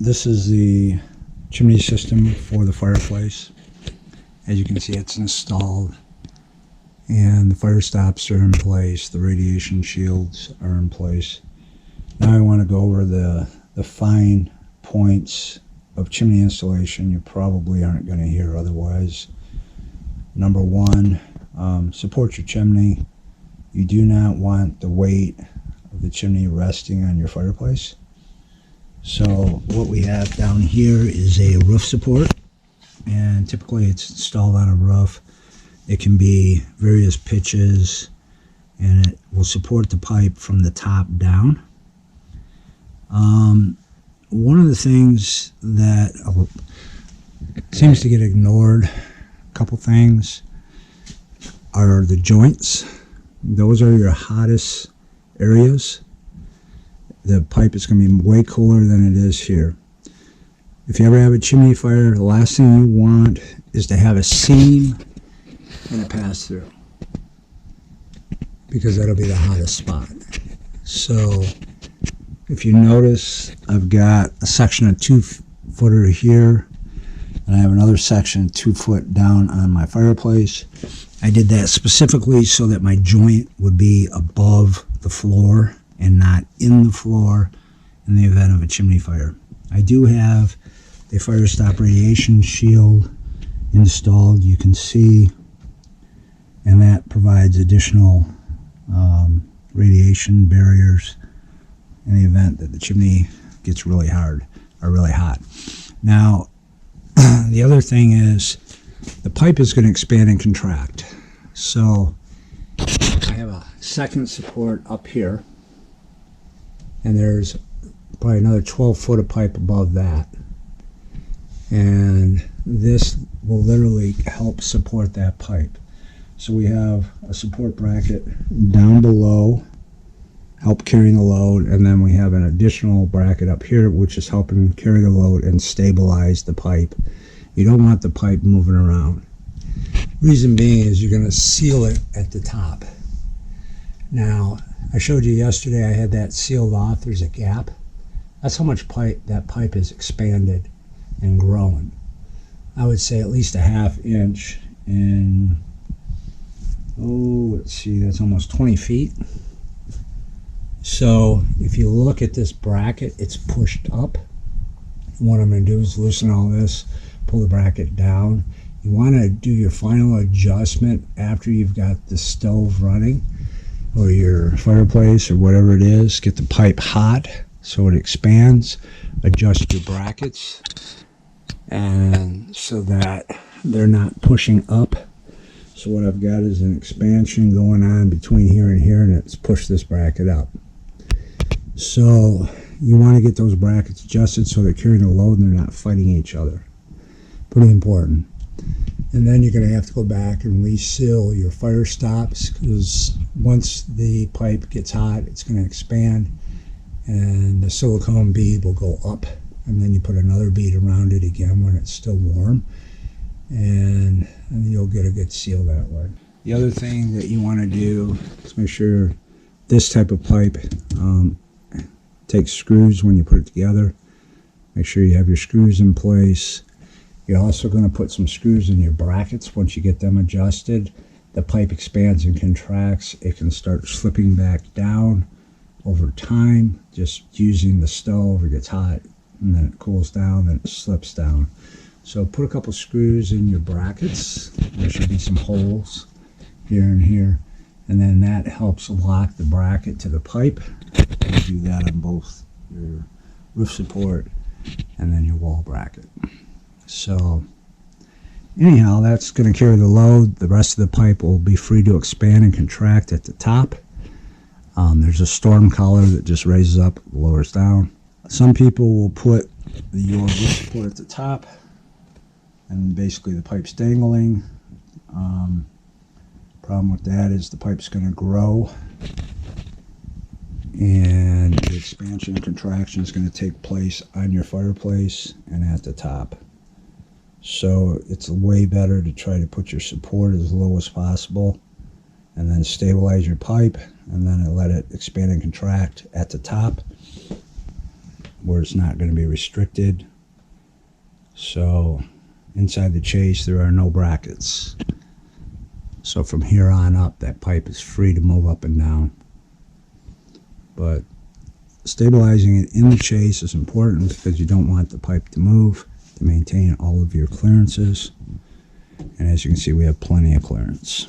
This is the chimney system for the fireplace. As you can see, it's installed and the fire stops are in place, the radiation shields are in place. Now I want to go over the fine points of chimney installation you probably aren't going to hear otherwise. Number one, support your chimney. You do not want the weight of the chimney resting on your fireplace. So what we have down here is a roof support, and typically it's installed on a roof. It can be various pitches, and it will support the pipe from the top down. One of the things that seems to get ignored, a couple things, are the joints. Those are your hottest areas. The pipe is going to be way cooler than it is here. If you ever have a chimney fire, the last thing you want is to have a seam and a pass through, because that'll be the hottest spot. So if you notice, I've got a section of 2-footer here, and I have another section 2 foot down on my fireplace. I did that specifically so that my joint would be above the floor and not in the floor in the event of a chimney fire. I do have a fire stop radiation shield installed, you can see, and that provides additional radiation barriers in the event that the chimney gets really hard or really hot. Now, the other thing is the pipe is going to expand and contract. So I have a second support up here, and there's probably another 12 foot of pipe above that. And this will literally help support that pipe. So we have a support bracket down below, help carrying the load, and then we have an additional bracket up here which is helping carry the load and stabilize the pipe. You don't want the pipe moving around. Reason being is you're going to seal it at the top. Now, I showed you yesterday I had that sealed off. There's a gap. That's how much that pipe is expanded and grown. I would say at least a ½ inch, and let's see, that's almost 20 feet. So if you look at this bracket, it's pushed up. What I'm going to do is loosen all this, pull the bracket down. You want to do your final adjustment after you've got the stove running or your fireplace or whatever it is. Get the pipe hot so it expands. Adjust your brackets, and so that they're not pushing up. So what I've got is an expansion going on between here and here, and it's pushed this bracket up. So you want to get those brackets adjusted so they're carrying the load and they're not fighting each other. Pretty important. And then you're going to have to go back and reseal your fire stops, because once the pipe gets hot, it's going to expand and the silicone bead will go up, and then you put another bead around it again when it's still warm, and you'll get a good seal that way. The other thing that you want to do is make sure this type of pipe takes screws when you put it together. Make sure you have your screws in place. You're also going to put some screws in your brackets. Once you get them adjusted, the pipe expands and contracts. It can start slipping back down over time, just using the stove. It gets hot, and then it cools down, then it slips down. So put a couple screws in your brackets. There should be some holes here and here, and then that helps lock the bracket to the pipe. You do that on both your roof support and then your wall bracket. So anyhow, that's going to carry the load. The rest of the pipe will be free to expand and contract at the top. There's a storm collar that just raises up, lowers down. Some people will put your roof support at the top, and basically the pipe's dangling. Problem with that is the pipe's going to grow, and the expansion and contraction is going to take place on your fireplace and at the top. So it's way better to try to put your support as low as possible and then stabilize your pipe, and then let it expand and contract at the top. where it's not going to be restricted. So inside the chase there are no brackets. So from here on up, that pipe is free to move up and down. But stabilizing it in the chase is important because you don't want the pipe to move, to maintain all of your clearances. And as you can see, we have plenty of clearance.